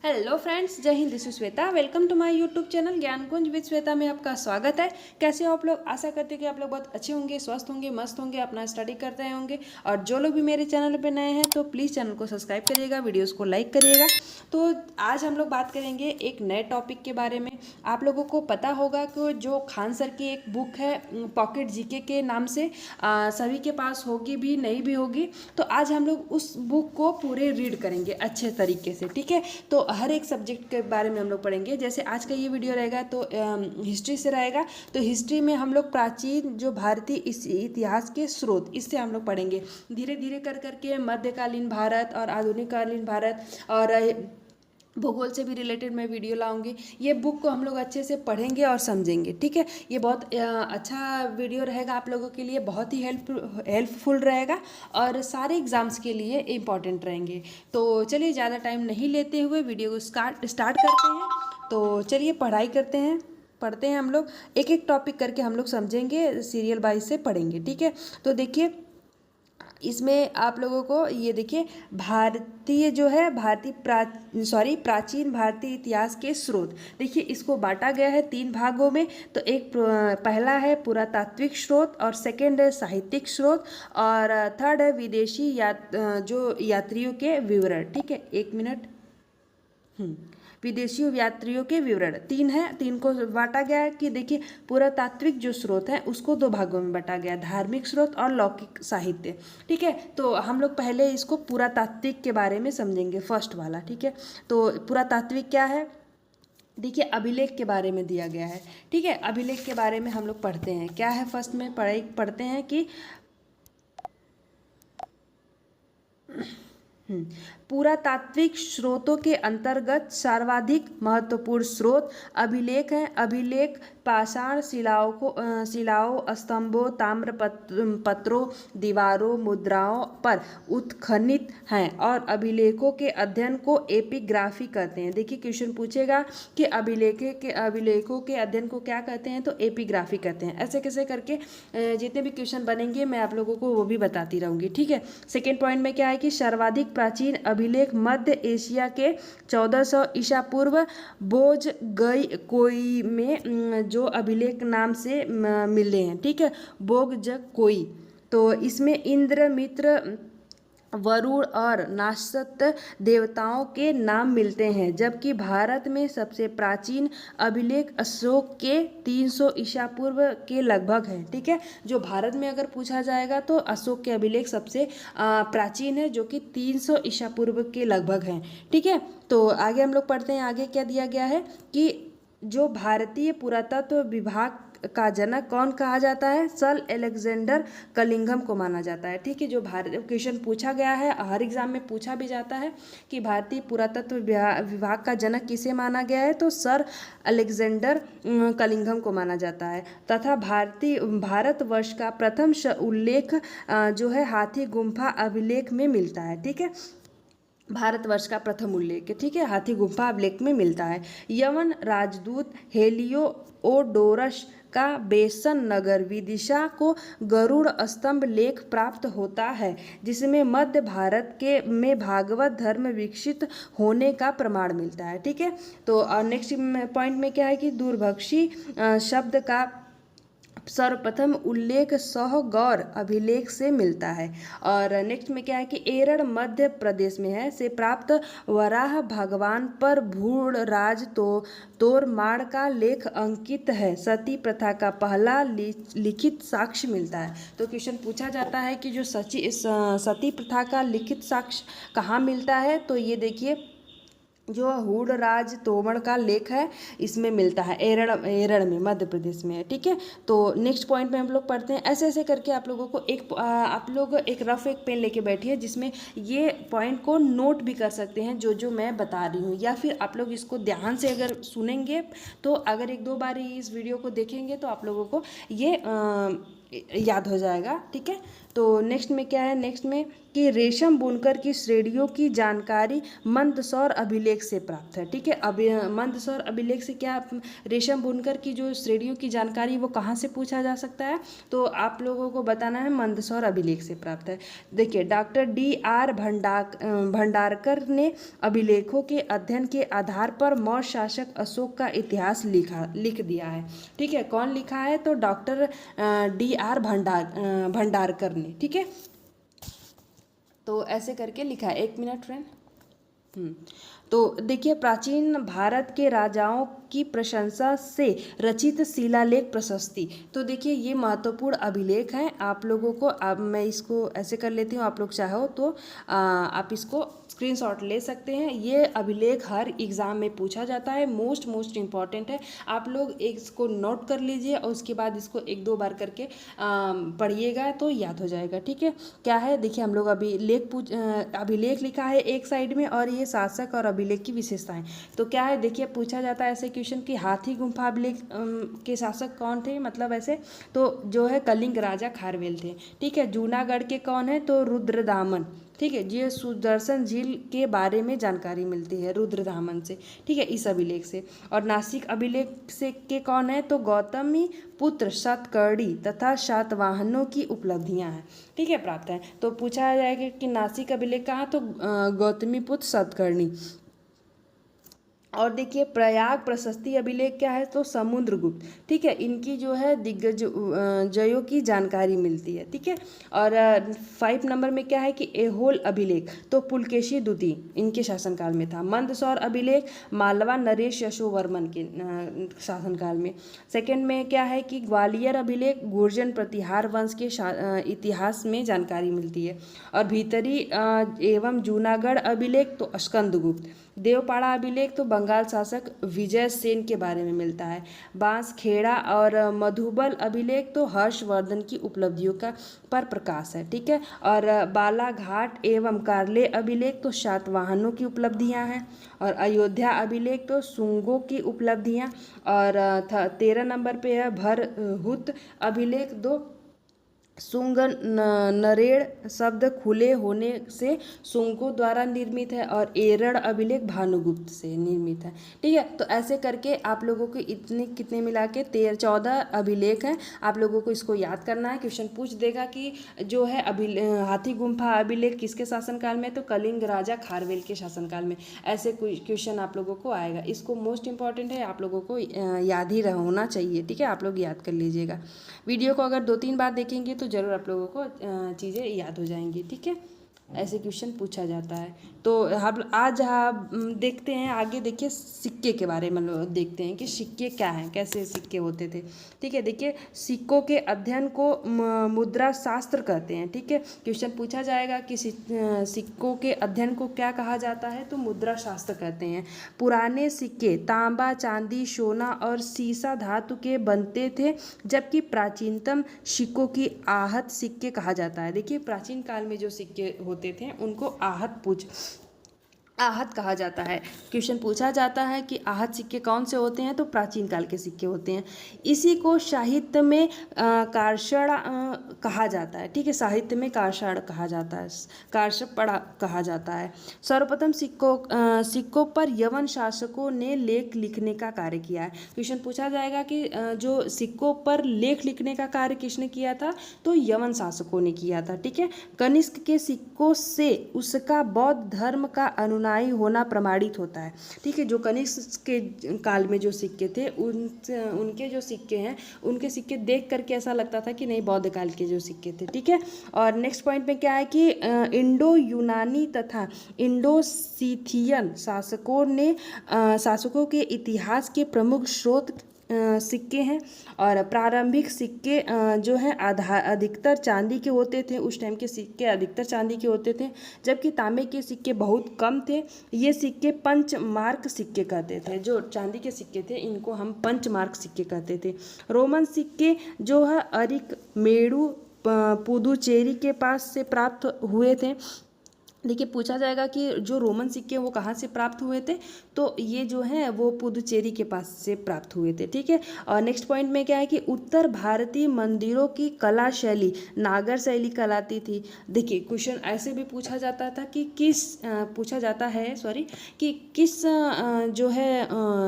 Hello friends, जय हिंद। This is Shweta. Welcome to my YouTube channel Gyankunj with Shweta में आपका स्वागत है। कैसे हो आप लोग? आशा करते हैं कि आप लोग बहुत अच्छे होंगे, स्वस्थ होंगे, मस्त होंगे, अपना स्टडी करते रहे होंगे। और जो लोग भी मेरे चैनल पे नए हैं तो प्लीज़ चैनल को सब्सक्राइब करिएगा, वीडियोज़ को लाइक करिएगा। तो आज हम लोग बात करेंगे एक नए टॉपिक के बारे में। आप लोगों को पता होगा कि जो खान सर की एक बुक है पॉकेट जीके के नाम से, सभी के पास होगी भी, नहीं भी होगी। तो आज हम लोग उस बुक को पूरे रीड करेंगे अच्छे तरीके से, ठीक है। तो हर एक सब्जेक्ट के बारे में हम लोग पढ़ेंगे। जैसे आज का ये वीडियो रहेगा तो हिस्ट्री से रहेगा। तो हिस्ट्री में हम लोग प्राचीन जो भारतीय इतिहास के स्रोत, इससे हम लोग पढ़ेंगे धीरे धीरे कर करके मध्यकालीन भारत और आधुनिक कालीन भारत और भूगोल से भी रिलेटेड मैं वीडियो लाऊंगी। ये बुक को हम लोग अच्छे से पढ़ेंगे और समझेंगे, ठीक है। ये बहुत अच्छा वीडियो रहेगा आप लोगों के लिए, बहुत ही हेल्पफुल रहेगा और सारे एग्ज़ाम्स के लिए इम्पॉर्टेंट रहेंगे। तो चलिए ज़्यादा टाइम नहीं लेते हुए वीडियो को स्टार्ट करते हैं। तो चलिए पढ़ाई करते हैं, पढ़ते हैं। हम लोग एक एक टॉपिक करके हम लोग समझेंगे, सीरियल वाइज से पढ़ेंगे, ठीक है। तो देखिए इसमें आप लोगों को ये देखिए, भारतीय जो है प्राचीन भारतीय इतिहास के स्रोत। देखिए इसको बांटा गया है 3 भागों में। तो एक पहला है पुरातात्विक स्रोत, और सेकंड है साहित्यिक स्रोत, और थर्ड है विदेशी जो यात्रियों के विवरण, ठीक है। 1 मिनट। विदेशी यात्रियों के विवरण 3 है। 3 को बांटा गया है कि देखिए पुरातात्विक जो स्रोत है उसको 2 भागों में बांटा गया, धार्मिक स्रोत और लौकिक साहित्य, ठीक है। तो हम लोग पहले इसको पुरातात्विक के बारे में समझेंगे, फर्स्ट वाला, ठीक है। तो पुरातात्विक क्या है? देखिए अभिलेख के बारे में दिया गया है, ठीक है। अभिलेख के बारे में हम लोग पढ़ते हैं। क्या है? फर्स्ट में पढ़ते हैं कि पुरातात्विक स्रोतों के अंतर्गत सर्वाधिक महत्वपूर्ण स्रोत अभिलेख हैं। अभिलेख पाषाण शिलाओं, स्तंभों, ताम्र पत्रों, दीवारों, मुद्राओं पर उत्खनित हैं और अभिलेखों के अध्ययन को एपिग्राफी कहते हैं। देखिए क्वेश्चन पूछेगा कि अभिलेखों के अध्ययन को क्या कहते हैं, तो एपिग्राफी कहते हैं। ऐसे कैसे करके जितने भी क्वेश्चन बनेंगे मैं आप लोगों को वो भी बताती रहूँगी, ठीक है। सेकेंड पॉइंट में क्या है कि सर्वाधिक प्राचीन अभिलेख मध्य एशिया के 1400 ईसा पूर्व बोजगई में जो अभिलेख नाम से मिले हैं, ठीक है। बोगजकोई। तो इसमें इंद्र, मित्र, वरुण और नासत देवताओं के नाम मिलते हैं, जबकि भारत में सबसे प्राचीन अभिलेख अशोक के 300 ईसा पूर्व के लगभग है, ठीक है। जो भारत में अगर पूछा जाएगा तो अशोक के अभिलेख सबसे प्राचीन है, जो कि 300 ईसा पूर्व के लगभग हैं, ठीक है। तो आगे हम लोग पढ़ते हैं। आगे क्या दिया गया है कि जो भारतीय पुरातत्व विभाग का जनक कौन कहा जाता है? सर अलेक्जेंडर कलिंगम को माना जाता है, ठीक है। जो क्वेश्चन पूछा गया है, हर एग्जाम में पूछा भी जाता है कि भारतीय पुरातत्व विभाग का जनक किसे माना गया है, तो सर अलेक्जेंडर कलिंगम को माना जाता है। तथा भारतवर्ष का प्रथम उल्लेख जो है हाथी गुम्फा अभिलेख में मिलता है, ठीक है। भारतवर्ष का प्रथम उल्लेख, ठीक है, हाथी गुम्फा अभिलेख में मिलता है। यवन राजदूत हेलियोडोरस का बेसन नगर विदिशा को गरुड़ स्तंभ लेख प्राप्त होता है, जिसमें मध्य भारत में भागवत धर्म विकसित होने का प्रमाण मिलता है, ठीक है। तो नेक्स्ट पॉइंट में क्या है कि दूरभक्षी शब्द का सर्वप्रथम उल्लेख सहगौर अभिलेख से मिलता है। और नेक्स्ट में क्या है कि एरड़ मध्य प्रदेश में है से प्राप्त वराह भगवान पर भूराज तोरमाड़ का लेख अंकित है। सती प्रथा का पहला लिखित साक्ष्य मिलता है। तो क्वेश्चन पूछा जाता है कि जो सती प्रथा का लिखित साक्ष्य कहाँ मिलता है, तो ये देखिए जो हूड़राज तोमड़ का लेख है इसमें मिलता है, एरड़ में, मध्य प्रदेश में है, ठीक है। तो नेक्स्ट पॉइंट में हम लोग पढ़ते हैं। ऐसे ऐसे करके आप लोगों को आप लोग एक रफ एक पेन लेके बैठिए, जिसमें ये पॉइंट को नोट भी कर सकते हैं जो मैं बता रही हूँ, या फिर आप लोग इसको ध्यान से अगर सुनेंगे तो अगर 1-2 बार इस वीडियो को देखेंगे तो आप लोगों को ये याद हो जाएगा, ठीक है। तो नेक्स्ट में क्या है, नेक्स्ट में कि रेशम बुनकर की श्रेणियों की जानकारी मंदसौर अभिलेख से प्राप्त है। ठीक है, अभी मंदसौर अभिलेख से क्या, रेशम बुनकर की जो श्रेणियों की जानकारी वो कहाँ से पूछा जा सकता है, तो आप लोगों को बताना है मंदसौर अभिलेख से प्राप्त है। देखिए डॉक्टर D.R. भंडारकर ने अभिलेखों के अध्ययन के आधार पर मौर्य शासक अशोक का इतिहास लिख दिया है। ठीक है, कौन लिखा है, तो डॉक्टर D.R. भंडारकर ने। ठीक है, तो ऐसे करके लिखा है। एक मिनट फ्रेंड। तो देखिए प्राचीन भारत के राजाओं की प्रशंसा से रचित शिलालेख प्रशस्ति। तो देखिए ये महत्वपूर्ण अभिलेख हैं आप लोगों को। अब मैं इसको ऐसे कर लेती हूँ, आप लोग चाहो तो आप इसको स्क्रीनशॉट ले सकते हैं। ये अभिलेख हर एग्ज़ाम में पूछा जाता है, मोस्ट इम्पॉर्टेंट है। आप लोग इसको नोट कर लीजिए और उसके बाद इसको 1-2 बार करके पढ़िएगा तो याद हो जाएगा। ठीक है, क्या है देखिए हम लोग अभिलेख लिखा है एक साइड में, और ये शासक और अभिलेख की विशेषताएं। तो क्या है देखिए पूछा जाता है ऐसे क्वेश्चन कि हाथी गुम्फा अभिलेख के शासक कौन थे, मतलब ऐसे तो जो है कलिंग राजा खारवेल थे। ठीक है, जूनागढ़ के कौन है, तो रुद्रदामन। ठीक है, ये सुदर्शन झील के बारे में जानकारी मिलती है रुद्रदामन से। ठीक है, इस अभिलेख से। और नासिक अभिलेख से के कौन है, तो गौतमी पुत्र सातकर्णी तथा सातवाहनों की उपलब्धियां हैं। ठीक है, प्राप्त है। तो पूछा जाएगा कि नासिक अभिलेख कहाँ, तो गौतमी पुत्र सातकर्णी। और देखिए प्रयाग प्रशस्ति अभिलेख क्या है, तो समुद्रगुप्त। ठीक है, इनकी जो है दिग्गज जयों की जानकारी मिलती है। ठीक है, और 5 नंबर में क्या है कि एहोल अभिलेख, तो पुलकेशी द्वितीय इनके शासनकाल में था। मंदसौर अभिलेख मालवा नरेश यशोवर्मन के शासनकाल में। सेकंड में क्या है कि ग्वालियर अभिलेख गुर्जर प्रतिहार वंश के इतिहास में जानकारी मिलती है। और भीतरी एवं जूनागढ़ अभिलेख तो स्कंदगुप्त। देवपाड़ा अभिलेख तो बंगाल शासक विजय सेन के बारे में मिलता है। बांसखेड़ा और मधुबल अभिलेख तो हर्षवर्धन की उपलब्धियों का पर प्रकाश है। ठीक है, और बालाघाट एवं कार्ले अभिलेख तो सातवाहनों की उपलब्धियां हैं। और अयोध्या अभिलेख तो शुंगों की उपलब्धियां। और 13 नंबर पे है भरहुत अभिलेख, दो शुंग नरेड़ शब्द खुले होने से शुंगों द्वारा निर्मित है। और एरड़ अभिलेख भानुगुप्त से निर्मित है। ठीक है, तो ऐसे करके आप लोगों को इतने कितने मिला के 14 अभिलेख हैं। आप लोगों को इसको याद करना है। क्वेश्चन पूछ देगा कि जो है हाथी गुम्फा अभिलेख किसके शासनकाल में, तो कलिंग राजा खारवेल के शासनकाल में। ऐसे क्वेश्चन आप लोगों को आएगा। इसको मोस्ट इंपॉर्टेंट है, आप लोगों को याद ही होना चाहिए। ठीक है, आप लोग याद कर लीजिएगा। वीडियो को अगर 2-3 बार देखेंगे तो ज़रूर आप लोगों को चीज़ें याद हो जाएंगी। ठीक है, ऐसे क्वेश्चन पूछा जाता है। तो हम आज देखते हैं आगे। देखिए सिक्के के बारे में देखते हैं कि सिक्के क्या हैं, कैसे सिक्के होते थे। ठीक है, देखिए सिक्कों के अध्ययन को मुद्रा शास्त्र कहते हैं। ठीक है, क्वेश्चन पूछा जाएगा कि सिक्कों के अध्ययन को क्या कहा जाता है, तो मुद्रा शास्त्र कहते हैं। पुराने सिक्के तांबा, चांदी, सोना और सीसा धातु के बनते थे, जबकि प्राचीनतम सिक्कों की आहत सिक्के कहा जाता है। देखिए प्राचीन काल में जो सिक्के होते थे उनको आहत कहा जाता है। क्वेश्चन पूछा जाता है कि आहत सिक्के कौन से होते हैं, तो प्राचीन काल के सिक्के होते हैं। इसी को साहित्य में कारषण कहा जाता है। ठीक है, साहित्य में कारषण कहा जाता है, कारषपड़ा कहा जाता है। सर्वप्रथम सिक्कों पर यवन शासकों ने लेख लिखने का कार्य किया है। क्वेश्चन पूछा जाएगा कि जो सिक्कों पर लेख लिखने का कार्य किसने किया था, तो यवन शासकों ने किया था। ठीक है, कनिष्क के सिक्कों से उसका बौद्ध धर्म का अनुयायी होना प्रमाणित होता है। ठीक है, जो कनिष्क के काल में जो सिक्के थे उनके जो सिक्के हैं, उनके सिक्के देख करके ऐसा लगता था कि नहीं बौद्ध काल के जो सिक्के थे। ठीक है, और नेक्स्ट पॉइंट में क्या है कि इंडो यूनानी तथा इंडो सीथियन शासकों के इतिहास के प्रमुख स्रोत सिक्के हैं। और प्रारंभिक सिक्के जो हैं अधिकतर चांदी के होते थे। उस टाइम के सिक्के अधिकतर चांदी के होते थे, जबकि तांबे के सिक्के बहुत कम थे। ये सिक्के पंचमार्क सिक्के कहते थे। जो चांदी के सिक्के थे इनको हम पंचमार्क सिक्के कहते थे। रोमन सिक्के जो है अरिक मेड़ू पुदुचेरी के पास से प्राप्त हुए थे। देखिए पूछा जाएगा कि जो रोमन सिक्के वो कहाँ से प्राप्त हुए थे, तो ये जो है वो पुदुचेरी के पास से प्राप्त हुए थे, ठीक है। और नेक्स्ट पॉइंट में क्या है कि उत्तर भारतीय मंदिरों की कला शैली नागर शैली कहलाती थी। देखिए क्वेश्चन ऐसे भी पूछा जाता था कि पूछा जाता है सॉरी कि किस जो है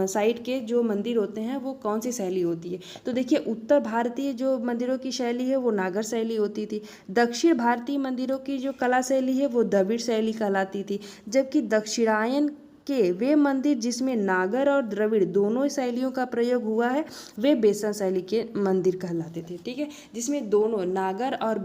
साइड के जो मंदिर होते हैं वो कौन सी शैली होती है। तो देखिए उत्तर भारतीय जो मंदिरों की शैली है वो नागर शैली होती थी। दक्षिण भारतीय मंदिरों की जो कला शैली है वो द्रविड़ शैली कहलाती थी। जबकि दक्षिणायन के वे मंदिर जिसमें नागर और द्रविड़ दोनों शैलियों का प्रयोग हुआ है वे बेसन शैली के मंदिर कहलाते थे, ठीक है। जिसमें दोनों नागर और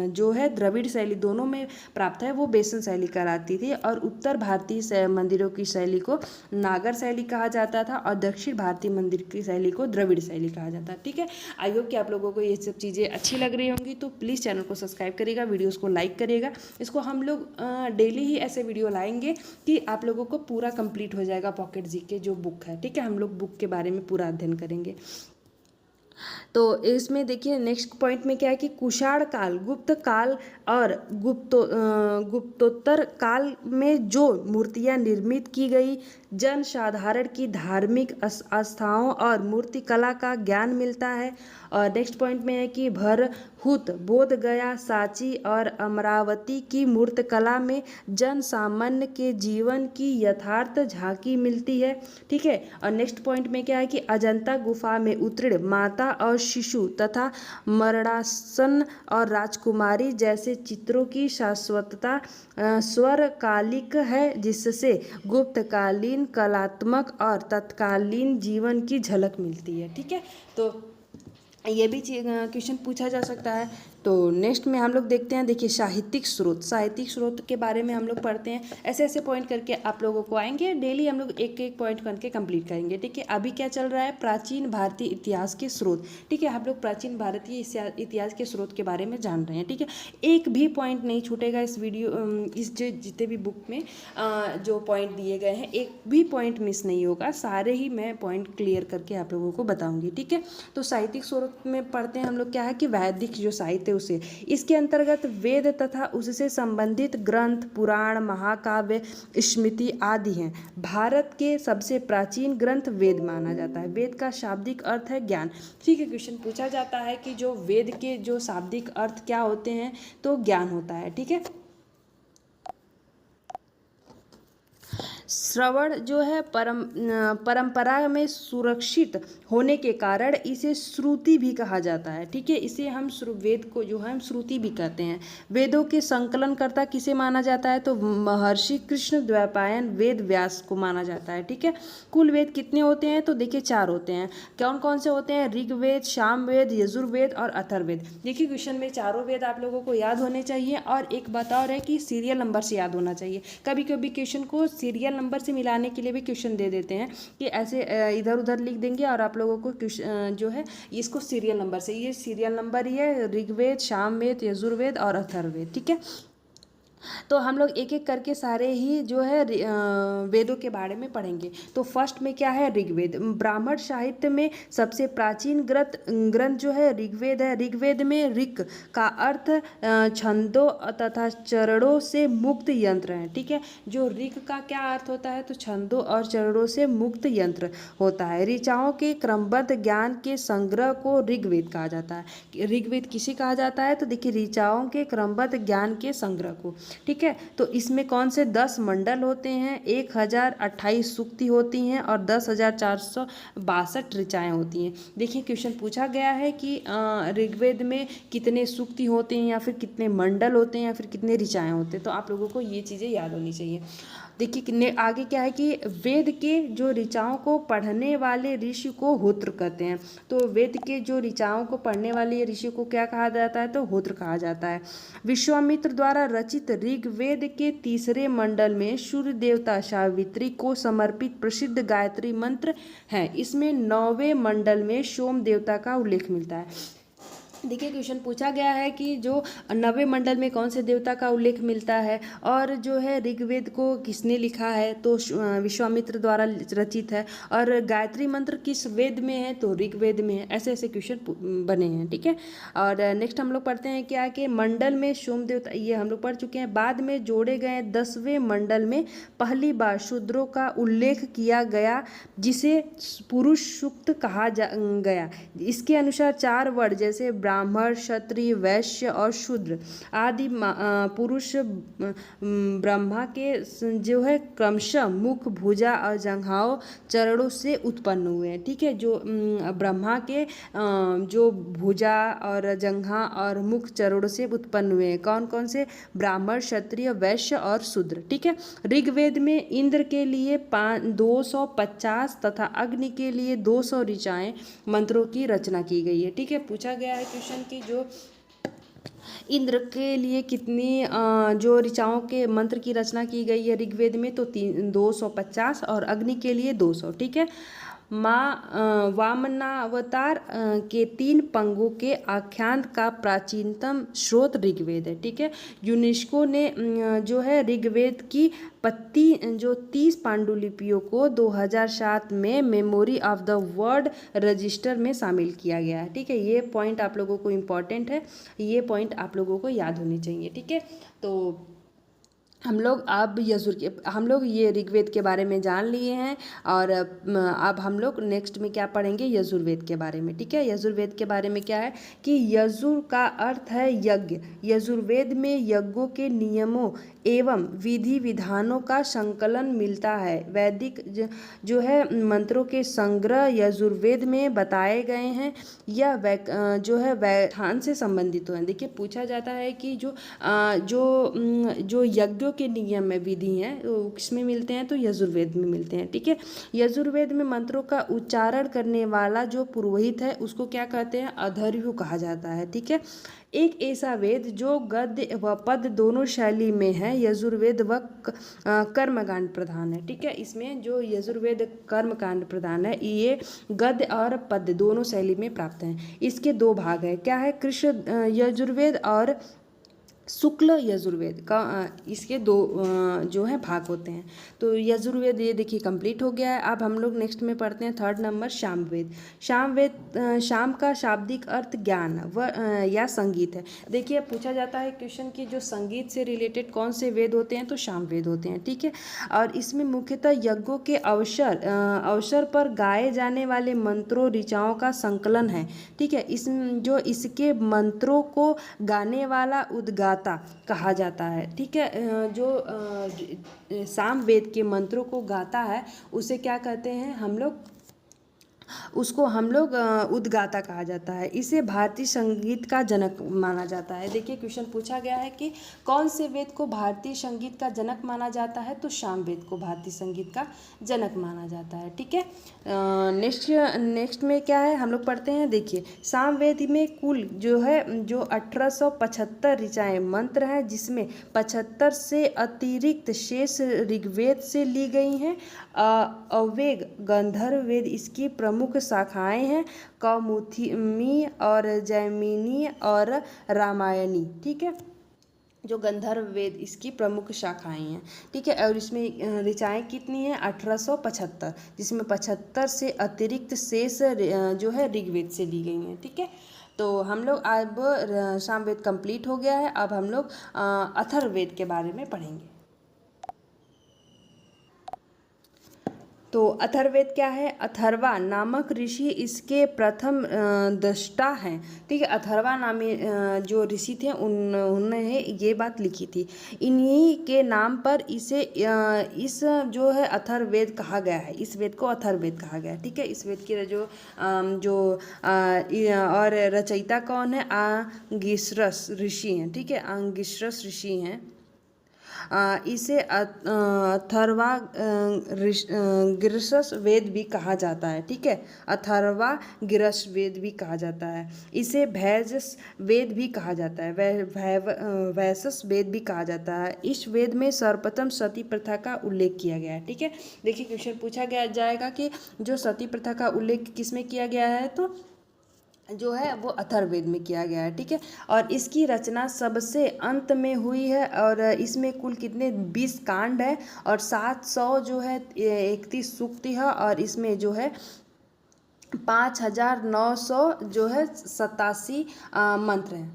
जो है द्रविड़ शैली दोनों में प्राप्त है वो बेसन शैली कहलाती थी। और उत्तर भारतीय मंदिरों की शैली को नागर शैली कहा जाता था और दक्षिण भारतीय मंदिर की शैली को द्रविड़ शैली कहा जाता है, ठीक है। आई होप कि आप लोगों को ये सब चीज़ें अच्छी लग रही होंगी, तो प्लीज़ चैनल को सब्सक्राइब करिएगा, वीडियोस को लाइक करिएगा। इसको हम लोग डेली ही ऐसे वीडियो लाएंगे कि आप लोगों को पूरा कंप्लीट हो जाएगा पॉकेट जीके जो बुक है, ठीक है। हम लोग बुक के बारे में पूरा अध्ययन करेंगे। तो इसमें देखिए नेक्स्ट पॉइंट में क्या है कि कुषाण काल, गुप्त काल और गुप्तोत्तर काल में जो मूर्तियां निर्मित की गई जन साधारण की धार्मिक आस्थाओं और मूर्ति कला का ज्ञान मिलता है। और नेक्स्ट पॉइंट में है कि भरहुत, बोध गया, सांची और अमरावती की मूर्त कला में जन सामान्य के जीवन की यथार्थ झांकी मिलती है, ठीक है। और नेक्स्ट पॉइंट में क्या है कि अजंता गुफा में उत्तीर्ण माता और शिशु तथा मरणासन और राजकुमारी जैसे चित्रों की शाश्वतता स्वरकालिक है, जिससे गुप्तकालीन कलात्मक और तत्कालीन जीवन की झलक मिलती है, ठीक है। तो ये भी क्वेश्चन पूछा जा सकता है। तो नेक्स्ट में हम लोग देखते हैं, देखिए साहित्यिक स्रोत के बारे में हम लोग पढ़ते हैं। ऐसे ऐसे पॉइंट करके आप लोगों को आएंगे, डेली हम लोग एक एक पॉइंट करके कंप्लीट करेंगे, ठीक है। अभी क्या चल रहा है, प्राचीन भारतीय इतिहास के स्रोत, ठीक है। आप लोग प्राचीन भारतीय इतिहास के स्रोत के बारे में जान रहे हैं, ठीक है। एक भी पॉइंट नहीं छूटेगा इस वीडियो इस जितने भी बुक में जो पॉइंट दिए गए हैं, एक भी पॉइंट मिस नहीं होगा, सारे ही मैं पॉइंट क्लियर करके आप लोगों को बताऊंगी, ठीक है। तो साहित्यिक स्रोत में पढ़ते हैं हम लोग क्या है कि वैदिक जो साहित्य उसे, इसके अंतर्गत वेद तथा उससे संबंधित ग्रंथ, पुराण, महाकाव्य, स्मृति आदि हैं। भारत के सबसे प्राचीन ग्रंथ वेद माना जाता है। वेद का शाब्दिक अर्थ है ज्ञान, ठीक है। क्वेश्चन पूछा जाता है कि जो वेद के जो शाब्दिक अर्थ क्या होते हैं, तो ज्ञान होता है, ठीक है। श्रवण जो है परंपरा में सुरक्षित होने के कारण इसे श्रुति भी कहा जाता है, ठीक है। इसे हम वेद को जो है हम श्रुति भी कहते हैं। वेदों के संकलनकर्ता किसे माना जाता है, तो महर्षि कृष्ण द्वैपायन वेद व्यास को माना जाता है, ठीक है। कुल वेद कितने होते हैं, तो देखिए 4 होते हैं। कौन कौन से होते हैं, ऋग्वेद, सामवेद, यजुर्वेद और अथर्ववेद। देखिए क्वेश्चन में चारों वेद आप लोगों को याद होने चाहिए, और एक बात और है कि सीरियल नंबर से याद होना चाहिए। कभी कभी क्वेश्चन को सीरियल नंबर से मिलाने के लिए भी क्वेश्चन दे देते हैं कि ऐसे इधर उधर लिख देंगे और आप लोगों को जो है इसको सीरियल नंबर से, ये सीरियल नंबर ही है, ऋग्वेद, सामवेद, यजुर्वेद और अथर्ववेद, ठीक है। तो हम लोग एक एक करके सारे ही जो है वेदों के बारे में पढ़ेंगे। तो फर्स्ट में क्या है, ऋग्वेद। ब्राह्मण साहित्य में सबसे प्राचीन ग्रंथ जो है ऋग्वेद है। ऋग्वेद में ऋक का अर्थ छंदों तथा चरणों से मुक्त यंत्र है, ठीक है। जो ऋक का क्या अर्थ होता है, तो छंदों और चरणों से मुक्त यंत्र होता है। ऋचाओं के क्रमबद्ध ज्ञान के संग्रह को ऋग्वेद कहा जाता है। ऋग्वेद किसे कहा जाता है, तो देखिए ऋचाओं के क्रमबद्ध ज्ञान के संग्रह को, ठीक है। तो इसमें कौन से 10 मंडल होते हैं, 1028 सूक्ति होती हैं और 10,462 ऋचाएँ होती हैं। देखिए क्वेश्चन पूछा गया है कि ऋग्वेद में कितने सूक्ति होते हैं या फिर कितने मंडल होते हैं या फिर कितने ऋचाएँ होते हैं, तो आप लोगों को ये चीज़ें याद होनी चाहिए। देखिए कितने आगे क्या है कि वेद के जो ऋचाओं को पढ़ने वाले ऋषि को होत्र कहते हैं। तो वेद के जो ऋचाओं को पढ़ने वाले ऋषि को क्या कहा जाता है, तो होत्र कहा जाता है। विश्वामित्र द्वारा रचित ऋग्वेद के 3रे मंडल में सूर्य देवता सावित्री को समर्पित प्रसिद्ध गायत्री मंत्र है। इसमें 9वें मंडल में सोम देवता का उल्लेख मिलता है। देखिए क्वेश्चन पूछा गया है कि जो 90 मंडल में कौन से देवता का उल्लेख मिलता है और जो है ऋग्वेद को किसने लिखा है, तो विश्वामित्र द्वारा रचित है। और गायत्री मंत्र किस वेद में है, तो ऋग्वेद में है। ऐसे ऐसे क्वेश्चन बने हैं, ठीक है। और नेक्स्ट हम लोग पढ़ते हैं क्या कि मंडल में सोम देवता, ये हम लोग पढ़ चुके हैं। बाद में जोड़े गए 10वें मंडल में पहली बार शूद्रों का उल्लेख किया गया जिसे पुरुष सूक्त कहा गया। इसके अनुसार 4 वर्ण जैसे ब्राह्मण, क्षत्रिय, वैश्य और शूद्र आदि पुरुष ब्रह्मा के जो है क्रमशः मुख, भुजा और जंघाओं, चरणों से उत्पन्न हुए हैं, ठीक है। जो ब्रह्मा के जो भुजा और जंघा और मुख, चरणों से उत्पन्न हुए हैं। कौन कौन से? ब्राह्मण, क्षत्रिय, वैश्य और शूद्र, ठीक है। ऋग्वेद में इंद्र के लिए 250 तथा अग्नि के लिए 200 ऋचाएं मंत्रों की रचना की गई है, ठीक है। पूछा गया है क्वेश्चन की जो इंद्र के लिए कितनी जो ऋचाओं के मंत्र की रचना की गई है ऋग्वेद में, तो 250 और अग्नि के लिए 200, ठीक है। माँ वामनावतार के 3 पंगों के आख्यान का प्राचीनतम स्रोत ऋग्वेद है, ठीक है। यूनेस्को ने जो है ऋग्वेद की 30 पांडुलिपियों को 2007 में memory of the world register में शामिल किया गया है, ठीक है। ये पॉइंट आप लोगों को इम्पॉर्टेंट है, ये पॉइंट आप लोगों को याद होनी चाहिए, ठीक है। तो हम लोग ये ऋग्वेद के बारे में जान लिए हैं। और अब हम लोग नेक्स्ट में क्या पढ़ेंगे, यजुर्वेद के बारे में, ठीक है। यजुर्वेद के बारे में क्या है कि यजुर का अर्थ है यज्ञ। यजुर्वेद में यज्ञों के नियमों एवं विधि विधानों का संकलन मिलता है। वैदिक जो है मंत्रों के संग्रह यजुर्वेद में बताए गए हैं। यह जो है व्याख्यान से संबंधित है। देखिए पूछा जाता है कि जो यज्ञों के नियम में विधि हैं वो किसमें मिलते हैं, तो यजुर्वेद में मिलते हैं, ठीक है। यजुर्वेद में मंत्रों का उच्चारण करने वाला जो पुरोहित है उसको क्या कहते हैं, अधर्व्यु कहा जाता है, ठीक है। एक ऐसा वेद जो गद्य व पद दोनों शैली में है, यजुर्वेद व कर्मकांड प्रधान है, ठीक है। इसमें जो यजुर्वेद कर्मकांड प्रधान है ये गद्य और पद दोनों शैली में प्राप्त हैं। इसके 2 भाग है, क्या है, कृष्ण यजुर्वेद और शुक्ल यजुर्वेद का। इसके 2 जो है भाग होते हैं। तो यजुर्वेद ये देखिए कंप्लीट हो गया है। अब हम लोग नेक्स्ट में पढ़ते हैं 3rd नंबर सामवेद। शाम का शाब्दिक अर्थ ज्ञान या संगीत है। देखिए पूछा जाता है क्वेश्चन की जो संगीत से रिलेटेड कौन से वेद होते हैं, तो सामवेद होते हैं, ठीक है। और इसमें मुख्यतः यज्ञों के अवसर पर गाए जाने वाले मंत्रों ऋचाओं का संकलन है, ठीक है। इसके मंत्रों को गाने वाला उद्गाता कहा जाता है, ठीक है। जो सामवेद के मंत्रों को गाता है उसे क्या कहते हैं उसको हम लोग उद्गाता कहा जाता है। इसे भारतीय संगीत का जनक माना जाता है। देखिए क्वेश्चन पूछा गया है कि कौन से वेद को भारतीय संगीत का जनक माना जाता है, तो सामवेद को भारतीय संगीत का जनक माना जाता है, ठीक है। नेक्स्ट में क्या है हम लोग पढ़ते हैं। देखिए सामवेद में कुल जो 1875 ऋचाएँ मंत्र हैं, जिसमें 75 से अतिरिक्त शेष ऋग्वेद से ली गई हैं। अवेग गंधर्व वेद इसकी प्रमुख शाखाएं हैं, कौमुदी और जैमिनी और रामायणी, ठीक है। जो गंधर्व वेद इसकी प्रमुख शाखाएं हैं, ठीक है। और इसमें ऋचाएँ कितनी हैं, 1875, जिसमें 75 से अतिरिक्त शेष जो है ऋग्वेद से ली गई हैं, ठीक है। तो हम लोग अब सामवेद कंप्लीट हो गया है। अब हम लोग अथर्ववेद के बारे में पढ़ेंगे। तो अथर्ववेद क्या है, अथर्वा नामक ऋषि इसके प्रथम दृष्टा हैं, ठीक है। अथर्वा नामी जो ऋषि थे उन्होंने ये बात लिखी थी। इन्हीं के नाम पर इसे इस जो है अथर्ववेद कहा गया है। इस वेद को अथर्ववेद कहा गया है, ठीक है। इस वेद की और रचयिता कौन है, अंगिरस ऋषि हैं, ठीक है। अंगिरस ऋषि हैं। इसे अथर्वा गिरस वेद भी कहा जाता है, ठीक है। अथर्वा गिरस वेद भी कहा जाता है। इसे भैजस वेद भी कहा जाता है, वैसस वेद भी कहा जाता है। इस वेद में सर्वप्रथम सती प्रथा का उल्लेख किया गया है, ठीक है। देखिए क्वेश्चन पूछा गया जाएगा कि जो सती प्रथा का उल्लेख किसमें किया गया है, तो जो है वो अथर्ववेद में किया गया है, ठीक है। और इसकी रचना सबसे अंत में हुई है और इसमें कुल कितने 20 कांड है और 700 जो है 31 सूक्ति है और इसमें जो है 5,900 जो है 87 मंत्र हैं,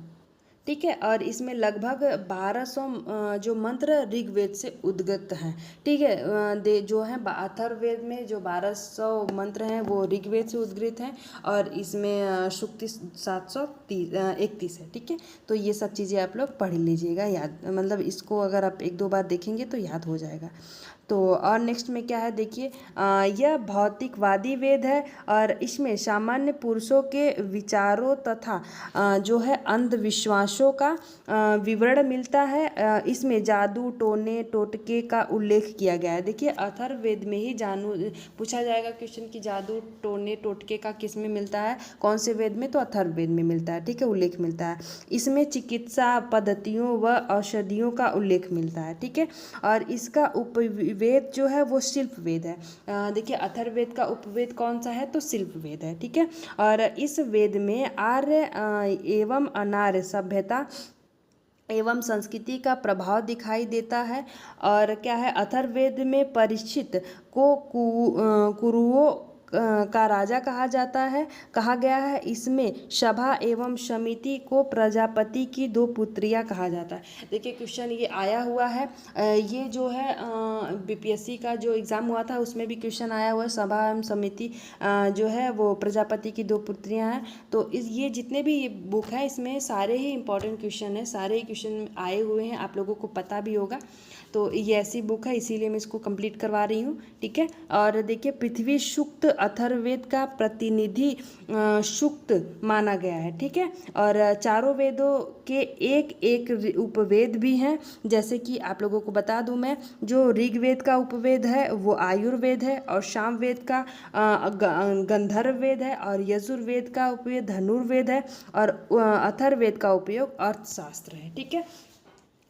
ठीक है। और इसमें लगभग 1200 जो मंत्र ऋग्वेद से उद्गत हैं, ठीक है। जो है अथर्ववेद में जो 1200 मंत्र हैं वो ऋग्वेद से उद्गत हैं और इसमें सूक्ति 731 है, ठीक है। तो ये सब चीज़ें आप लोग पढ़ लीजिएगा, याद मतलब इसको अगर आप 1-2 बार देखेंगे तो याद हो जाएगा। तो और नेक्स्ट में क्या है देखिए, यह भौतिकवादी वेद है और इसमें सामान्य पुरुषों के विचारों तथा जो है अंधविश्वासों का विवरण मिलता है। इसमें जादू टोने टोटके का उल्लेख किया गया है। देखिए अथर्ववेद में ही जानू पूछा जाएगा क्वेश्चन कि जादू टोने टोटके का किस में मिलता है, कौन से वेद में, तो अथर्ववेद में मिलता है, ठीक है, उल्लेख मिलता है। इसमें चिकित्सा पद्धतियों व औषधियों का उल्लेख मिलता है, ठीक है। और इसका उपवेद जो है वो शिल्प वेद है। देखिए अथर्ववेद का उपवेद कौन सा है, तो शिल्प वेद है, ठीक है। और इस वेद में आर्य एवं अनार्य सभ्यता एवं संस्कृति का प्रभाव दिखाई देता है। और क्या है, अथर्ववेद में परीक्षित को कुरुओं का राजा कहा गया है। इसमें सभा एवं समिति को प्रजापति की 2 पुत्रियां कहा जाता है। देखिए क्वेश्चन ये आया हुआ है, ये जो है बीपीएससी का जो एग्ज़ाम हुआ था उसमें भी क्वेश्चन आया हुआ है, सभा एवं समिति जो है वो प्रजापति की 2 पुत्रियां हैं। तो ये जितने भी ये बुक है इसमें सारे ही इंपॉर्टेंट क्वेश्चन है, सारे ही क्वेश्चन आए हुए हैं, आप लोगों को पता भी होगा। तो ये ऐसी बुक है इसीलिए मैं इसको कंप्लीट करवा रही हूँ, ठीक है। और देखिए पृथ्वी सूक्त अथर्ववेद का प्रतिनिधि सूक्त माना गया है, ठीक है। और चारों वेदों के एक एक उपवेद भी हैं, जैसे कि आप लोगों को बता दूं मैं, जो ऋग्वेद का उपवेद है वो आयुर्वेद है और सामवेद का गंधर्ववेद है और यजुर्वेद का उपवेद धनुर्वेद है और अथर्ववेद का उपयोग अर्थशास्त्र है, ठीक है।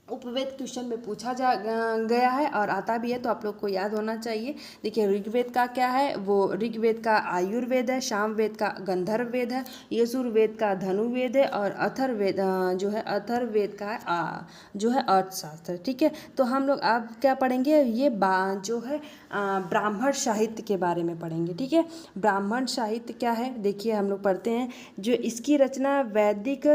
उपवेद क्वेश्चन में पूछा गया है और आता भी है, तो आप लोग को याद होना चाहिए। देखिए ऋग्वेद का क्या है, वो ऋग्वेद का आयुर्वेद है, सामवेद का गंधर्ववेद है, यजुर्वेद का धनुर्वेद है और अथर्ववेद जो है अथर्ववेद का जो है अर्थशास्त्र, ठीक है। तो हम लोग अब क्या पढ़ेंगे, ये जो है ब्राह्मण साहित्य के बारे में पढ़ेंगे, ठीक है। ब्राह्मण साहित्य क्या है, देखिए हम लोग पढ़ते हैं। जो इसकी रचना वैदिक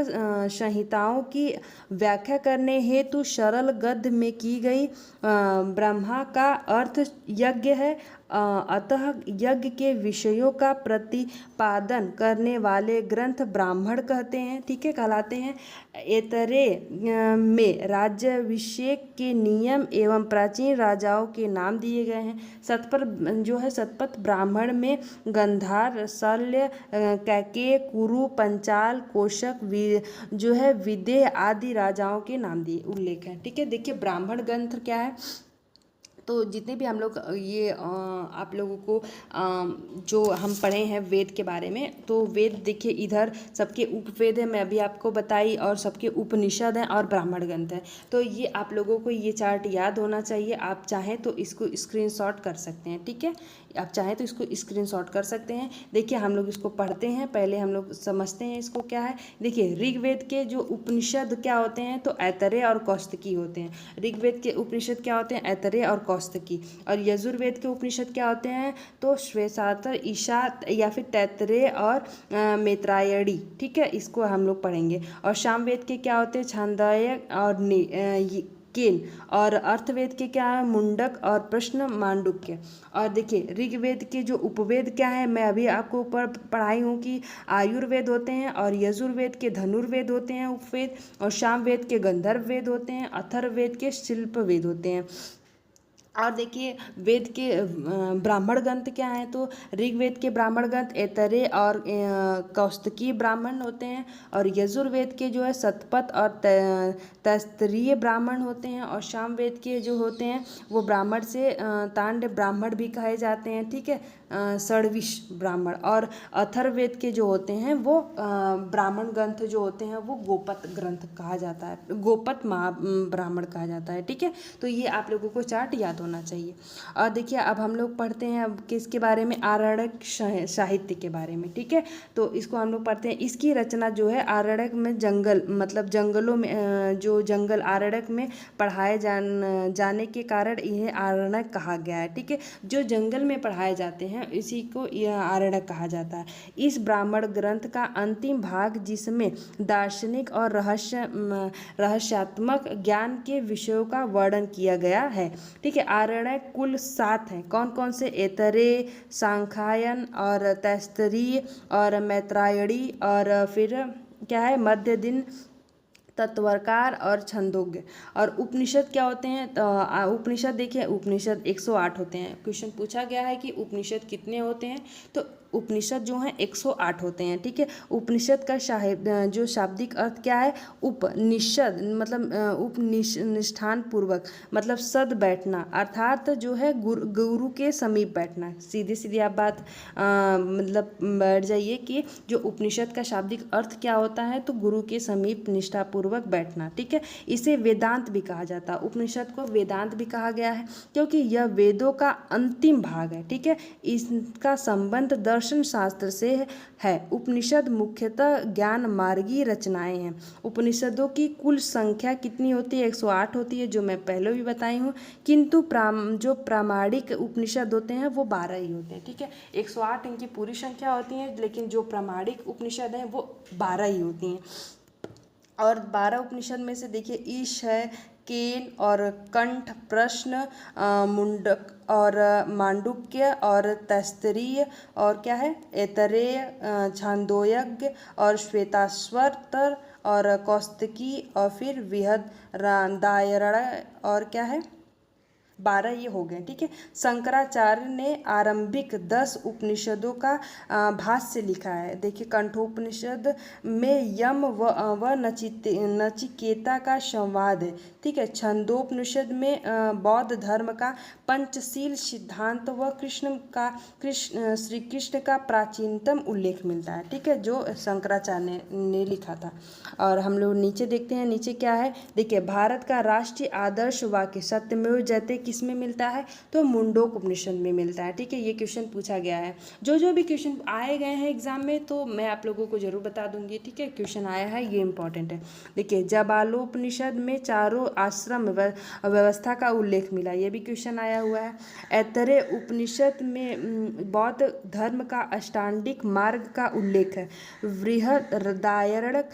संहिताओं की व्याख्या करने हेतु सरल गद्य में की गई। ब्रह्मा का अर्थ यज्ञ है, अतः यज्ञ के विषयों का प्रतिपादन करने वाले ग्रंथ ब्राह्मण कहते हैं, ठीक है, कहलाते हैं। ऐतरेय में राज्याभिषेक के नियम एवं प्राचीन राजाओं के नाम दिए गए हैं। शतपथ ब्राह्मण में गंधार, शल्य, कैकेय, कुरु, पंचाल, कोशक जो है विदेह आदि राजाओं के नाम दिए उल्लेख है, ठीक है। देखिए ब्राह्मण ग्रंथ क्या है, तो जितने भी हम लोग ये आप लोगों को जो हम पढ़े हैं वेद के बारे में, तो वेद देखिए इधर सबके उपवेद है, मैं अभी आपको बताई, और सबके उपनिषद हैं और ब्राह्मण ग्रंथ है। तो ये आप लोगों को ये चार्ट याद होना चाहिए। आप चाहें तो इसको स्क्रीनशॉट कर सकते हैं, ठीक है, आप चाहें तो इसको स्क्रीनशॉट कर सकते हैं। देखिए हम लोग इसको पढ़ते हैं, पहले हम लोग समझते हैं इसको क्या है। देखिए ऋग्वेद के जो उपनिषद क्या होते हैं, तो ऐतरेय और कौस्तकी होते हैं। ऋग्वेद के उपनिषद क्या होते हैं, ऐतरेय और कौस्तकी। और यजुर्वेद के उपनिषद क्या होते हैं, तो श्वेताश्वतर, ईशात या फिर तैत्तरेय और मैत्रायणी, ठीक है, इसको हम लोग पढ़ेंगे। और सामवेद के क्या होते हैं, छांदोग्य और केन। और अर्थवेद के क्या है, मुंडक और प्रश्न मांडुक्य। और देखिए ऋग्वेद के जो उपवेद क्या है, मैं अभी आपको ऊपर पढ़ाई हूँ कि आयुर्वेद होते हैं और यजुर्वेद के धनुर्वेद होते हैं उपवेद, और सामवेद के गंधर्ववेद होते हैं, अथर्ववेद के शिल्प वेद होते हैं। और देखिए वेद के ब्राह्मण ग्रंथ क्या हैं, तो ऋग्वेद के ब्राह्मण ग्रंथ ऐतरेय और कौस्तकी ब्राह्मण होते हैं। और यजुर्वेद के जो है शतपथ और तैत्तरीय ब्राह्मण होते हैं। और सामवेद के जो होते हैं वो ब्राह्मण से तांड ब्राह्मण भी कहे जाते हैं, ठीक है, षड्विश ब्राह्मण। और अथर्ववेद के जो होते हैं वो ब्राह्मण ग्रंथ जो होते हैं वो गोपत ग्रंथ कहा जाता है, गोपत ब्राह्मण कहा जाता है, ठीक है। तो ये आप लोगों को चार्ट याद होना होना चाहिए। और देखिए अब हम लोग पढ़ते हैं अब किसके बारे में, आरण्यक साहित्य के बारे में, ठीक है। तो इसको हम लोग पढ़ते हैं। इसकी रचना जो है आरण्यक में जंगल मतलब जंगलों में जो जंगल आरण्यक में पढ़ाए जाने के कारण इन्हें आरण्यक कहा गया है, ठीक है। जो जंगल में पढ़ाए जाते हैं इसी को यह आरण्यक कहा जाता है। इस ब्राह्मण ग्रंथ का अंतिम भाग जिसमें दार्शनिक और रहस्यात्मक ज्ञान के विषयों का वर्णन किया गया है, ठीक है। आरण्यक कुल 7 हैं। कौन कौन से, ऐतरेय, सांख्यायन और तैत्तिरीय और मैत्रायणी और फिर क्या है, मध्य दिन, तत्वरकार और छंदोग्य। और उपनिषद क्या होते हैं, तो उपनिषद देखिए, उपनिषद 108 होते हैं। क्वेश्चन पूछा गया है कि उपनिषद कितने होते हैं, तो उपनिषद जो हैं 108 होते हैं, ठीक है। उपनिषद का जो शाब्दिक अर्थ क्या है, उपनिषद मतलब उपनिष्ठान पूर्वक मतलब सद बैठना, अर्थात जो है गुरु के समीप बैठना। सीधी सीधी आप बात मतलब बैठ जाइए कि जो उपनिषद का शाब्दिक अर्थ क्या होता है, तो गुरु के समीप निष्ठापूर्वक बैठना, ठीक है। इसे वेदांत भी कहा जाता है। उपनिषद को वेदांत भी कहा गया है क्योंकि यह वेदों का अंतिम भाग है, ठीक है। इसका संबंध दर्शन शास्त्र से है। उपनिषद मुख्यतः ज्ञान मार्गी रचनाएं हैं। उपनिषदों की कुल संख्या कितनी होती है, 108 होती है, जो मैं पहले भी बताई हूँ। किंतु जो प्रामाणिक उपनिषद होते हैं वो 12 ही होते हैं, ठीक है। 108 इनकी पूरी संख्या होती है, लेकिन जो प्रामाणिक उपनिषद हैं वो 12 ही होती हैं। और 12 उपनिषद में से देखिए ईश है, केन और कंठ, प्रश्न, मुंडक और मांडुक्य और तैत्तिरीय और क्या है, ऐतरेय, छांदोग्य और श्वेताश्वतर और कौस्तुकी और फिर बृहदारण्यक और क्या है, 12 ये हो गए, ठीक है। शंकराचार्य ने आरंभिक 10 उपनिषदों का भाष्य लिखा है। देखिए कंठोपनिषद में यम व नचिकेता का संवाद है, ठीक है। छंदोपनिषद में बौद्ध धर्म का पंचशील सिद्धांत व श्री कृष्ण का प्राचीनतम उल्लेख मिलता है, ठीक है, जो शंकराचार्य ने लिखा था। और हम लोग नीचे देखते हैं, नीचे क्या है, देखिए भारत का राष्ट्रीय आदर्श वाक्य सत्यमेव जयते किस में मिलता है, तो मुंडोक उपनिषद में मिलता है, ठीक है। ये क्वेश्चन पूछा गया है। जो भी क्वेश्चन आए गए हैं एग्जाम में तो मैं आप लोगों को जरूर बता दूंगी, ठीक है। क्वेश्चन आया है ये इंपॉर्टेंट है। देखिए जाबालोपनिषद में चारों आश्रम व्यवस्था का उल्लेख मिला, ये भी क्वेश्चन आया हुआ है। ऐतरेय उपनिषद में बौद्ध धर्म का अष्टांगिक मार्ग का उल्लेख है। बृहदारण्यक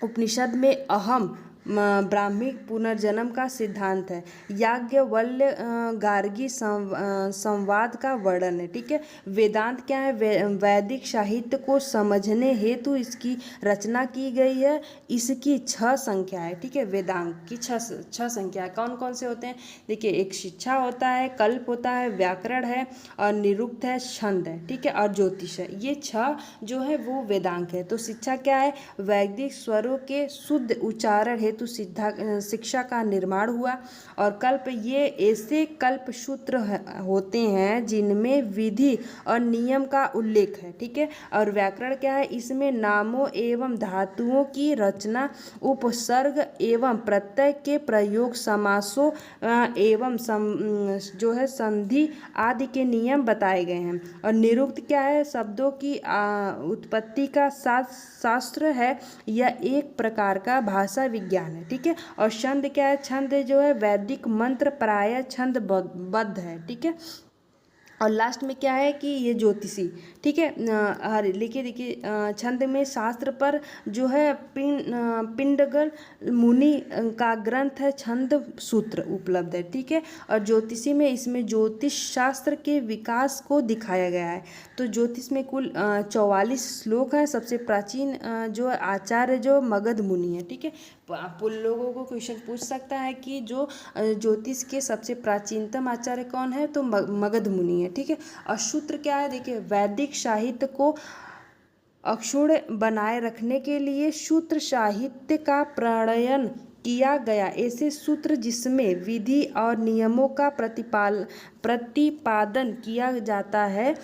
उपनिषद में अहम ब्राह्मिक पुनर्जन्म का सिद्धांत है। याज्ञवल्क्य गार्गी संवाद का वर्णन है, ठीक है। वेदांत क्या है, वैदिक साहित्य को समझने हेतु इसकी रचना की गई है। इसकी 6 संख्या है, ठीक है। वेदांत की 6 संख्या कौन कौन से होते हैं, देखिए एक शिक्षा होता है, कल्प होता है, व्याकरण है और निरुक्त है, छंद है, ठीक है, और ज्योतिष है। ये 6 जो है वो वेदांत है। तो शिक्षा क्या है, वैदिक स्वरों के शुद्ध उच्चारण हेतु शिक्षा का निर्माण हुआ। और कल्प, ये ऐसे कल्प सूत्र होते हैं जिनमें विधि और नियम का उल्लेख है, ठीक है। और व्याकरण क्या है, इसमें नामों एवं धातुओं की रचना, उपसर्ग एवं प्रत्यय के प्रयोग, समासों एवं जो है संधि आदि के नियम बताए गए हैं। और निरुक्त क्या है, शब्दों की उत्पत्ति का शास्त्र है, यह एक प्रकार का भाषा विज्ञान है, ठीक है। और छंद क्या है, छंद जो है वैदिक मंत्र प्राय छंदबद्ध है, ठीक है। और लास्ट में क्या है कि ये ज्योतिषी, ठीक है। लिखिए देखिए छंद में शास्त्र पर जो है पिंडगल मुनि का ग्रंथ है, छंद सूत्र उपलब्ध है, ठीक है। और ज्योतिषी में इसमें ज्योतिष शास्त्र के विकास को दिखाया गया है। तो ज्योतिष में कुल 44 श्लोक हैं। सबसे प्राचीन जो आचार्य जो मगध मुनि है, ठीक है। आप लोगों को क्वेश्चन पूछ सकता है कि जो ज्योतिष के सबसे प्राचीनतम आचार्य कौन है, तो मगध मुनि है, ठीक है। और सूत्र क्या है, देखिए वैदिक साहित्य को अक्षुण्ण बनाए रखने के लिए सूत्र साहित्य का प्रणयन किया गया ऐसे सूत्र जिसमें विधि और नियमों का प्रतिपादन किया जाता है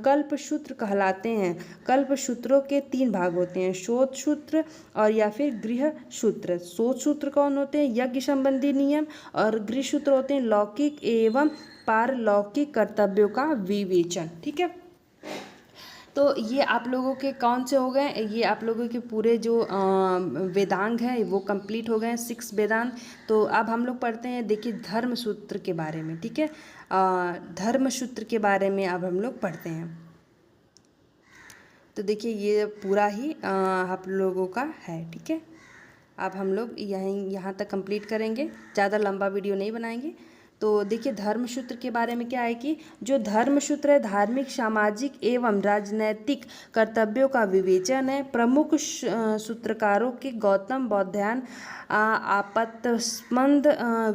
कल्प सूत्र कहलाते हैं। कल्प सूत्रों के 3 भाग होते हैं, शोध सूत्र और या फिर गृह सूत्र। शोध सूत्र कौन होते हैं? यज्ञ संबंधी नियम। और गृह सूत्र होते हैं लौकिक एवं पारलौकिक कर्तव्यों का विवेचन। ठीक है, तो ये आप लोगों के कौन से हो गए? ये आप लोगों के पूरे जो वेदांग हैं वो कंप्लीट हो गए, 6 वेदांग। तो अब हम लोग पढ़ते हैं, देखिए धर्म सूत्र के बारे में। ठीक है, धर्म सूत्र के बारे में अब हम लोग पढ़ते हैं। तो देखिए ये पूरा ही आप लोगों का है। ठीक है, अब हम लोग यहाँ तक कंप्लीट करेंगे, ज़्यादा लंबा वीडियो नहीं बनाएंगे। तो देखिए धर्मसूत्र के बारे में क्या है कि जो धर्मसूत्र है धार्मिक, सामाजिक एवं राजनैतिक कर्तव्यों का विवेचन है। प्रमुख सूत्रकारों के गौतम, बौधायन, आपत्तिस्पंद,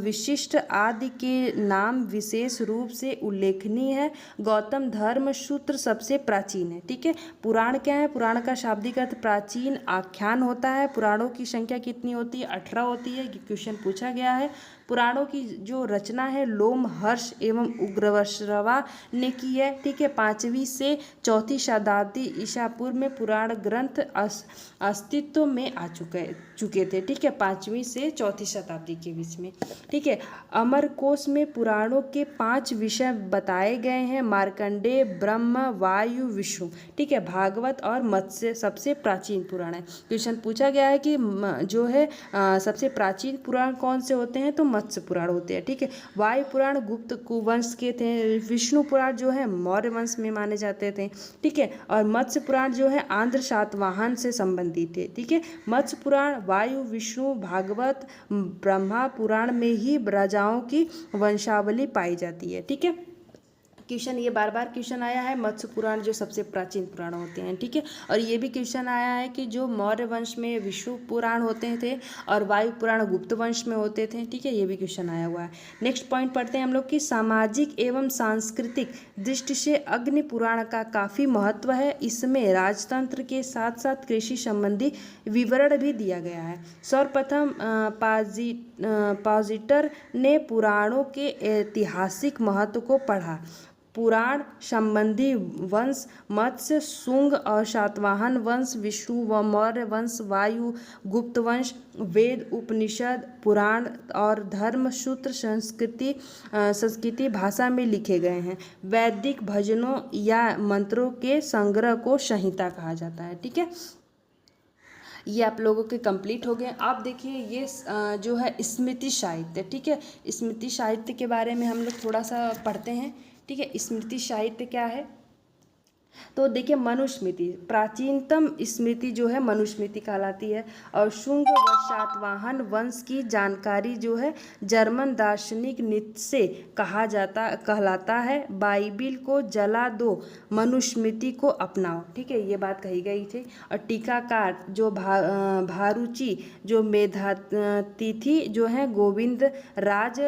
विशिष्ट आदि के नाम विशेष रूप से उल्लेखनीय है। गौतम धर्मसूत्र सबसे प्राचीन है। ठीक है, पुराण क्या है? पुराण का शाब्दिक अर्थ प्राचीन आख्यान होता है। पुराणों की संख्या कितनी होती है? 18 होती है। क्वेश्चन पूछा गया है। पुराणों की जो रचना है लोम हर्ष एवं उग्रवश्रवा ने की है। ठीक है, 5वीं से 4वीं शताब्दी ईसा पूर्व में पुराण ग्रंथ अस्तित्व में आ चुके थे। ठीक है, 5वीं से 4वीं शताब्दी के बीच में। ठीक है, अमरकोश में पुराणों के 5 विषय बताए गए हैं, मार्कंडेय, ब्रह्म, वायु, विष्णु। ठीक है, भागवत और मत्स्य सबसे प्राचीन पुराण है। क्वेश्चन पूछा गया है कि जो है सबसे प्राचीन पुराण कौन से होते हैं? तो मत्स्य पुराण होते हैं। ठीक है, वायु पुराण गुप्त कुवंश के थे। विष्णु पुराण जो है मौर्य वंश में माने जाते थे। ठीक है, और मत्स्य पुराण जो है आंध्र सातवाहन से संबंधित है। ठीक है, मत्स्य पुराण, वायु, विष्णु, भागवत, ब्रह्मा पुराण में ही राजाओं की वंशावली पाई जाती है। ठीक है, क्वेश्चन ये बार बार क्वेश्चन आया है, मत्स्य पुराण जो सबसे प्राचीन पुराण होते हैं। ठीक है, और ये भी क्वेश्चन आया है कि जो मौर्य वंश में विष्णु पुराण होते थे और वायु पुराण गुप्त वंश में होते थे। ठीक है, ये भी क्वेश्चन आया हुआ है। नेक्स्ट पॉइंट पढ़ते हैं हम लोग कि सामाजिक एवं सांस्कृतिक दृष्टि से अग्नि पुराण का काफ़ी महत्व है। इसमें राजतंत्र के साथ साथ कृषि संबंधी विवरण भी दिया गया है। सर्वप्रथम पॉजिटर ने पुराणों के ऐतिहासिक महत्व को पढ़ा। पुराण संबंधी वंश मत्स्य, शुंग और सातवाहन वंश, विष्णु व मौर्य वंश, वायु, गुप्त वंश, वेद, उपनिषद, पुराण और धर्म सूत्र संस्कृति भाषा में लिखे गए हैं। वैदिक भजनों या मंत्रों के संग्रह को संहिता कहा जाता है। ठीक है, ये आप लोगों के कंप्लीट हो गए। आप देखिए ये जो है स्मृति साहित्य। ठीक है, स्मृति साहित्य के बारे में हम लोग थोड़ा सा पढ़ते हैं। ठीक है, स्मृति साहित्य क्या है? तो देखिए मनुस्मृति, प्राचीनतम स्मृति जो है मनुस्मृति कहलाती है। और शुंग व सातवाहन वंश की जानकारी जो है जर्मन दार्शनिक नीत्शे कहलाता है। बाइबिल को जला दो, मनुस्मृति को अपनाओ। ठीक है, ये बात कही गई थी। और टीकाकार जो भारूची जो मेधातिथि जो है गोविंद राज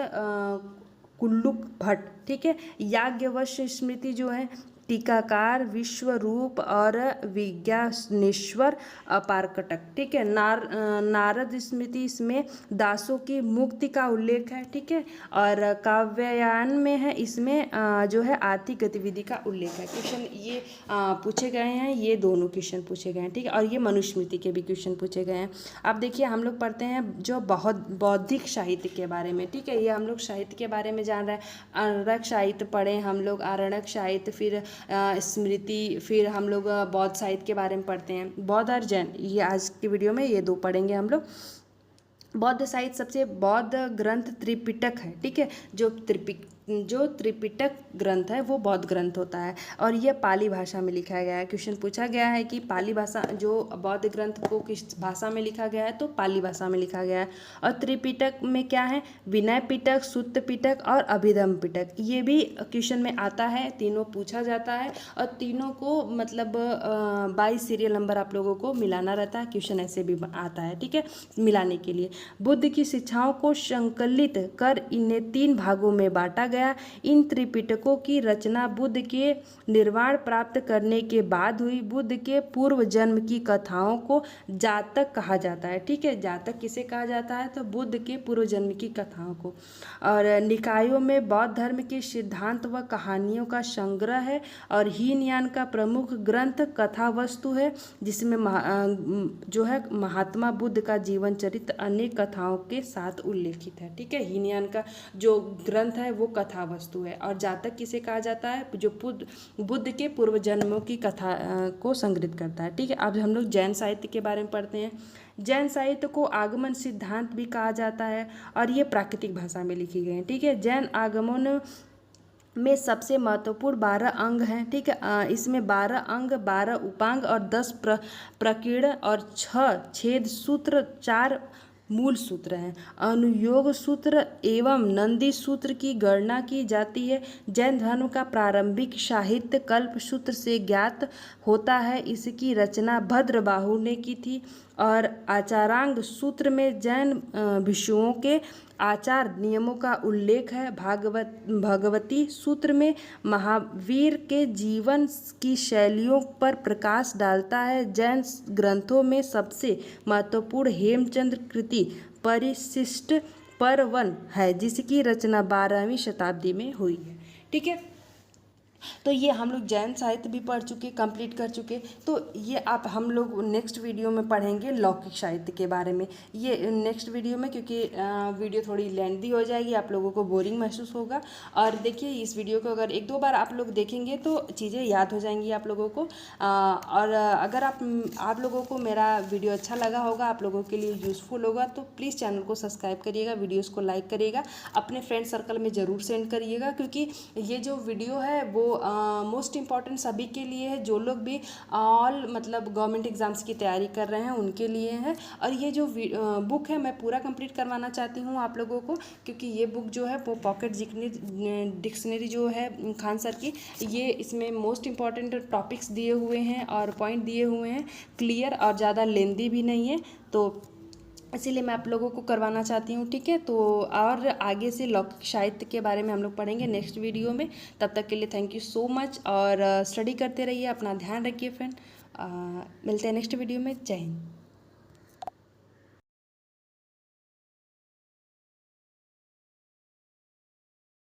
कुल्लुक भट्ट। ठीक है, याज्ञवल्क्य स्मृति जो है टीकाकार विश्वरूप और विज्ञानेश्वर अपारकटक। ठीक है, नारद स्मृति, इसमें दासों की मुक्ति का उल्लेख है। ठीक है, और काव्यायन में है, इसमें जो है आर्थिक गतिविधि का उल्लेख है। क्वेश्चन ये पूछे गए हैं, ये दोनों क्वेश्चन पूछे गए हैं। ठीक है, और ये मनुस्मृति के भी क्वेश्चन पूछे गए हैं। अब देखिए हम लोग पढ़ते हैं जो बौद्धिक साहित्य के बारे में। ठीक है, ये हम लोग साहित्य के बारे में जान रहे हैं। आरण्यक साहित्य पढ़े हम लोग, आरण्यक साहित्य, फिर स्मृति, फिर हम लोग बौद्ध साहित्य के बारे में पढ़ते हैं। बौद्ध और जैन, ये आज की वीडियो में ये 2 पढ़ेंगे हम लोग। बौद्ध साहित्य सबसे बौद्ध ग्रंथ त्रिपिटक है। ठीक है, जो त्रिपिटक ग्रंथ है वो बौद्ध ग्रंथ होता है और यह पाली भाषा में लिखा गया है। क्वेश्चन पूछा गया है कि पाली भाषा जो बौद्ध ग्रंथ को किस भाषा में लिखा गया है? तो पाली भाषा में लिखा गया है। और त्रिपिटक में क्या है? विनय पिटक, सुत्त पिटक और अभिधम्म पिटक। ये भी क्वेश्चन में आता है, तीनों पूछा जाता है और तीनों को मतलब 22 सीरियल नंबर आप लोगों को मिलाना रहता है। क्वेश्चन ऐसे भी आता है। ठीक है, मिलाने के लिए बुद्ध की शिक्षाओं को संकलित कर इन्हें 3 भागों में बांटा गया गया। इन त्रिपिटकों की रचना बुद्ध के निर्वाण प्राप्त करने के बाद हुई। बुद्ध के पूर्व जन्म की कथाओं को जातक कहा जाता है। ठीक है, जातक किसे कहा जाता है? तो बुद्ध के पूर्व जन्म की कथाओं को। और निकायों में बौद्ध धर्म के सिद्धांत व कहानियों का संग्रह है। और हीनयान का प्रमुख ग्रंथ कथा वस्तु है, जिसमें जो है महात्मा बुद्ध का जीवन चरित्र अनेक कथाओं के साथ उल्लेखित है। ठीक है, हीनयान का जो ग्रंथ है वो कथा वस्तु है। और जातक किसे कहा जाता है? जो बुद्ध के पूर्व जन्मों की कथा को संग्रहित करता है। ठीक है, अब हम लोग जैन साहित्य के बारे में पढ़ते हैं। जैन साहित्य को आगमन सिद्धांत भी कहा जाता है और ये प्राकृतिक भाषा में लिखी गई है। ठीक है, जैन आगमन में सबसे महत्वपूर्ण 12 अंग हैं। ठीक है, इसमें 12 अंग, 12 उपांग और 10 प्रकीर्ण और 6 छेद सूत्र, 4 मूल सूत्र हैं। अनुयोग सूत्र एवं नंदी सूत्र की गणना की जाती है। जैन धर्म का प्रारंभिक साहित्य कल्प सूत्र से ज्ञात होता है। इसकी रचना भद्रबाहु ने की थी। और आचारांग सूत्र में जैन भिक्षुओं के आचार नियमों का उल्लेख है। भगवती सूत्र में महावीर के जीवन की शैलियों पर प्रकाश डालता है। जैन ग्रंथों में सबसे महत्वपूर्ण हेमचंद्र कृति परिशिष्ट परवन है, जिसकी रचना 12वीं शताब्दी में हुई है। ठीक है, तो ये हम लोग जैन साहित्य भी पढ़ चुके, कंप्लीट कर चुके। तो ये आप हम लोग नेक्स्ट वीडियो में पढ़ेंगे लौकिक साहित्य के बारे में। ये नेक्स्ट वीडियो में, क्योंकि वीडियो थोड़ी लेंथी हो जाएगी, आप लोगों को बोरिंग महसूस होगा। और देखिए, इस वीडियो को अगर 1-2 बार आप लोग देखेंगे तो चीज़ें याद हो जाएंगी आप लोगों को। और अगर आप लोगों को मेरा वीडियो अच्छा लगा होगा, आप लोगों के लिए यूज़फुल होगा, तो प्लीज़ चैनल को सब्सक्राइब करिएगा, वीडियोज़ को लाइक करिएगा, अपने फ्रेंड सर्कल में ज़रूर सेंड करिएगा। क्योंकि ये जो वीडियो है वो मोस्ट इम्पॉर्टेंट सभी के लिए है, जो लोग भी ऑल मतलब गवर्नमेंट एग्ज़ाम्स की तैयारी कर रहे हैं उनके लिए है। और ये जो बुक है मैं पूरा कंप्लीट करवाना चाहती हूँ आप लोगों को, क्योंकि ये बुक जो है वो पॉकेट डिक्शनरी जो है खान सर की, ये इसमें मोस्ट इम्पॉर्टेंट टॉपिक्स दिए हुए हैं और पॉइंट दिए हुए हैं क्लियर, और ज़्यादा लेंदी भी नहीं है, तो इसीलिए मैं आप लोगों को करवाना चाहती हूँ। ठीक है, तो और आगे से लौकिक साहित्य के बारे में हम लोग पढ़ेंगे नेक्स्ट वीडियो में। तब तक के लिए थैंक यू सो मच, और स्टडी करते रहिए, अपना ध्यान रखिए फ्रेंड। मिलते हैं नेक्स्ट वीडियो में। जय हिंद।